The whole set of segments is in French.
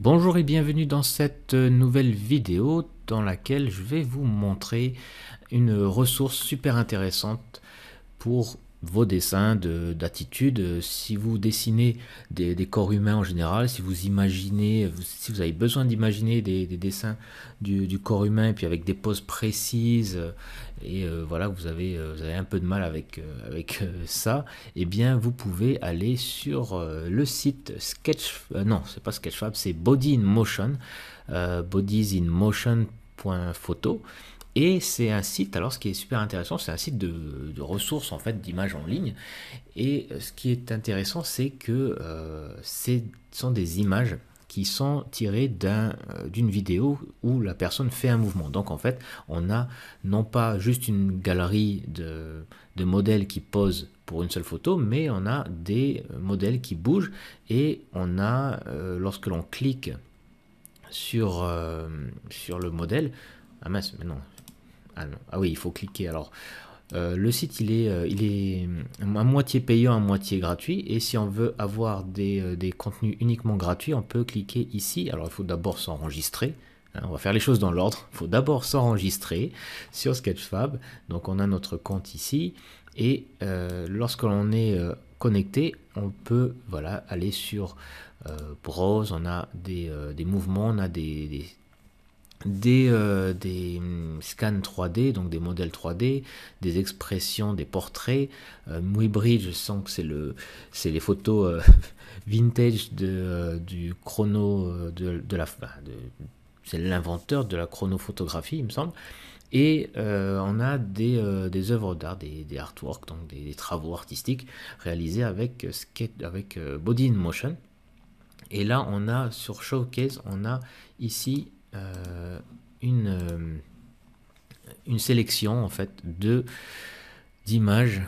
Bonjour et bienvenue dans cette nouvelle vidéo dans laquelle je vais vous montrer une ressource super intéressante pour vos dessins d'attitude. Si vous dessinez des corps humains en général, si vous imaginez, si vous avez besoin d'imaginer des dessins du corps humain et puis avec des poses précises voilà, vous avez un peu de mal avec ça, eh bien vous pouvez aller sur le site Sketch, non c'est pas Sketchfab, c'est Body in Motion, bodiesinmotion.photo. Et c'est un site, alors ce qui est super intéressant, c'est un site de ressources en fait, d'images en ligne. Et ce qui est intéressant, c'est que ce sont des images qui sont tirées d'une vidéo où la personne fait un mouvement. Donc en fait, on a non pas juste une galerie de modèles qui posent pour une seule photo, mais on a des modèles qui bougent et on a, lorsque l'on clique sur le modèle, ah mince, mais non, ah non. Ah oui, il faut cliquer. Alors, le site, il est à moitié payant, à moitié gratuit. Et si on veut avoir des contenus uniquement gratuits, on peut cliquer ici. Alors, il faut d'abord s'enregistrer. On va faire les choses dans l'ordre. Il faut d'abord s'enregistrer sur Sketchfab. Donc, on a notre compte ici. Et lorsque l'on est connecté, on peut voilà, aller sur Browse. On a des mouvements, on a des scans 3D, donc des modèles 3D, des expressions, des portraits. Muybridge, je sens que c'est les photos vintage du chrono c'est l'inventeur de la chronophotographie, il me semble. Et on a des œuvres d'art, des artworks, donc des travaux artistiques réalisés avec Body in Motion. Et là, on a sur Showcase, on a ici une, euh, une sélection en fait d'images,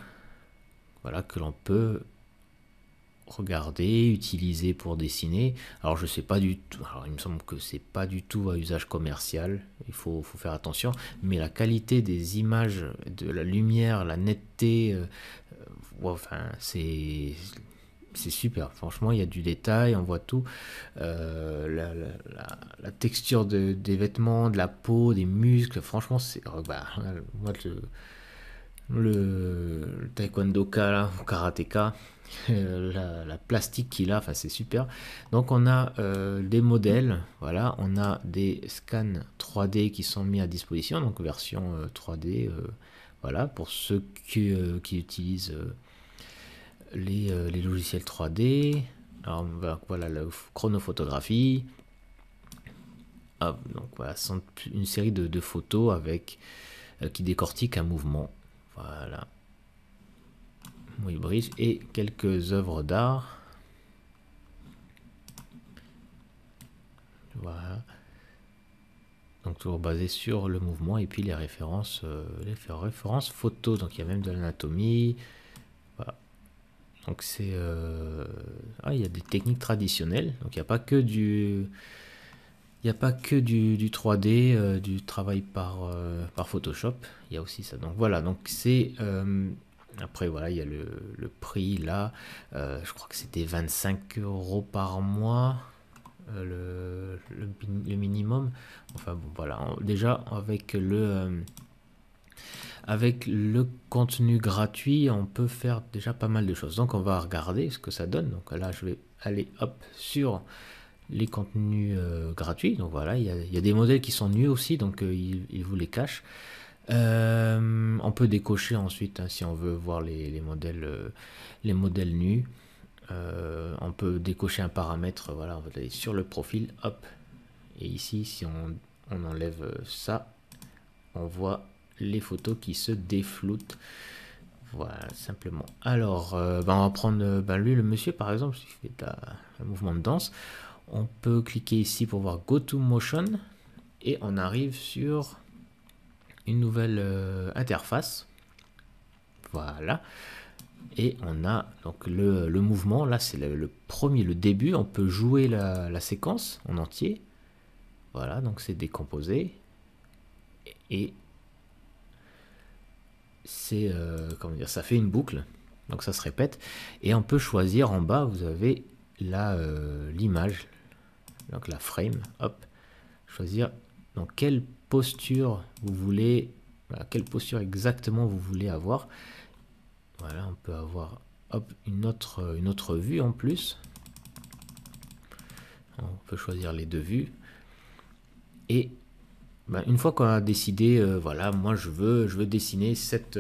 voilà, que l'on peut regarder, utiliser pour dessiner. Alors je sais pas du tout, alors il me semble que c'est pas du tout à usage commercial, faut faire attention, mais la qualité des images, de la lumière, la netteté, ouais, enfin c'est super, franchement il y a du détail, on voit tout. La texture des vêtements, de la peau, des muscles, franchement c'est moi le taekwondoka là, ou karatéka, la plastique qu'il a, enfin c'est super. Donc on a des modèles, voilà, on a des scans 3D qui sont mis à disposition, donc version 3D, voilà, pour ceux qui utilisent les logiciels 3D. Alors voilà, la chronophotographie. Hop, donc voilà, c'est une série de photos avec qui décortiquent un mouvement. Voilà, oui, bridge et quelques œuvres d'art. Voilà, donc toujours basé sur le mouvement et puis les références photos. Donc il y a même de l'anatomie. Voilà. Donc il y a des techniques traditionnelles. Donc il n'y a pas que du 3D, du travail par Photoshop. Il y a aussi ça. Donc voilà. Donc c'est après voilà, il y a le prix là. Je crois que c'était 25 € par mois. Le minimum. Enfin bon voilà. Déjà avec le contenu gratuit, on peut faire déjà pas mal de choses. Donc on va regarder ce que ça donne. Donc là, je vais aller hop sur les contenus gratuits. Donc voilà, il y a des modèles qui sont nus aussi, donc il vous les cache. On peut décocher ensuite hein, si on veut voir les modèles nus. On peut décocher un paramètre. Voilà, on va aller sur le profil, hop. Et ici, si on enlève ça, on voit les photos qui se défloutent. Voilà, simplement. Alors, on va prendre lui, le monsieur, par exemple, s'il fait un mouvement de danse. On peut cliquer ici pour voir Go to Motion. Et on arrive sur une nouvelle interface. Voilà. Et on a donc le mouvement. Là, c'est le premier, le début. On peut jouer la séquence en entier. Voilà, donc c'est décomposé. Et c'est comment dire, ça fait une boucle, donc ça se répète, et on peut choisir en bas, vous avez l'image, donc la frame, hop, choisir dans quelle posture vous voulez, voilà, quelle posture exactement vous voulez avoir. Voilà, on peut avoir hop, une autre vue en plus. On peut choisir les deux vues. Et une fois qu'on a décidé, voilà, moi je veux dessiner cette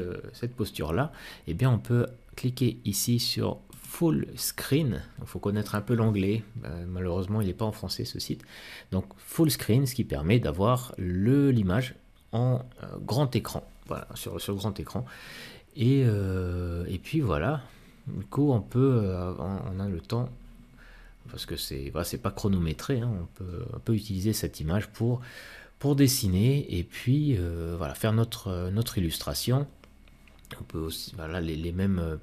posture-là, et bien on peut cliquer ici sur Full Screen. Il faut connaître un peu l'anglais, malheureusement il n'est pas en français ce site. Donc Full Screen, ce qui permet d'avoir l'image en grand écran, voilà, sur grand écran. Et puis voilà, du coup on a le temps, parce que c'est pas chronométré, hein, on peut utiliser cette image pour dessiner, et puis voilà, faire notre illustration. On peut aussi, voilà, les mêmes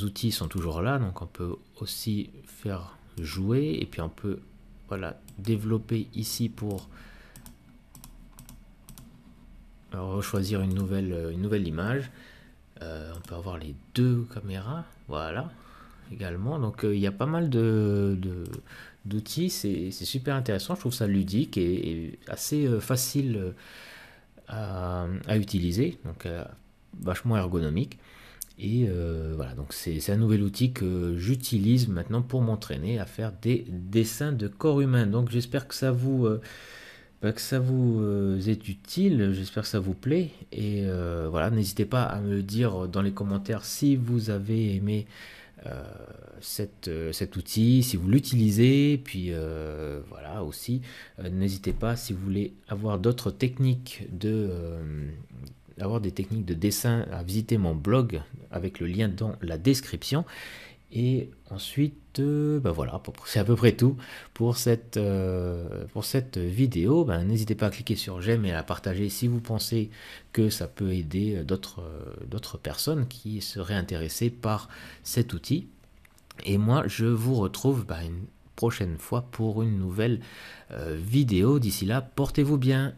outils sont toujours là, donc on peut aussi faire jouer, et puis on peut, voilà, développer ici pour choisir une nouvelle image. On peut avoir les deux caméras, voilà, également. Donc il y a pas mal d'outils, c'est super intéressant, je trouve ça ludique et assez facile à utiliser, donc vachement ergonomique. Et voilà, donc c'est un nouvel outil que j'utilise maintenant pour m'entraîner à faire des dessins de corps humain. Donc j'espère que ça vous est utile, j'espère que ça vous plaît. Et voilà, n'hésitez pas à me dire dans les commentaires si vous avez aimé cet outil, si vous l'utilisez. Puis voilà, aussi n'hésitez pas, si vous voulez avoir d'autres techniques avoir des techniques de dessin, à visiter mon blog avec le lien dans la description. Et ensuite, voilà, c'est à peu près tout pour cette vidéo. N'hésitez pas à cliquer sur j'aime et à la partager si vous pensez que ça peut aider d'autres personnes qui seraient intéressées par cet outil. Et moi, je vous retrouve une prochaine fois pour une nouvelle vidéo. D'ici là, portez-vous bien.